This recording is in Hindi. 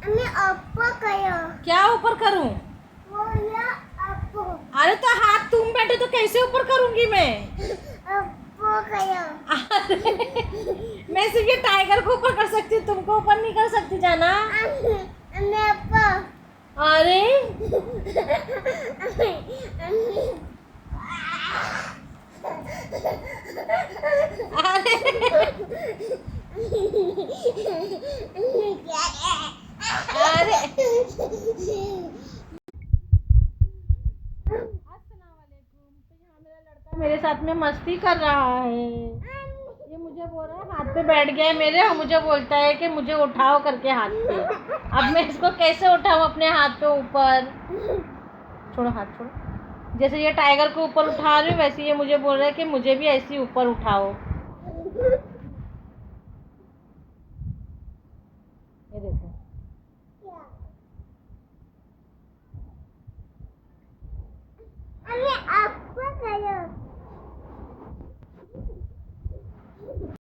ऊपर करो। क्या ऊपर करूं? वो ये ऊपर अरे तो हाथ तुम बैठे तो कैसे ऊपर करूंगी मैं? करो। मैं सिर्फ ये टाइगर को ऊपर कर सकती हूँ, तुमको ऊपर नहीं कर सकती जाना। ऊपर अरे अरे अस्सलामुअलैकुम। तो यहाँ मेरा लड़का मेरे साथ में मस्ती कर रहा है। ये मुझे बोल रहा है हाथ पे बैठ गया है मेरे, और मुझे बोलता है कि मुझे उठाओ करके हाथ पे। अब मैं इसको कैसे उठाऊं अपने हाथ पे ऊपर? छोड़ो, हाथ छोड़ो। जैसे ये टाइगर को ऊपर उठा रही हूँ वैसे ये मुझे बोल रहा है कि मुझे भी ऐसे ही ऊपर उठाओ। ये देखो।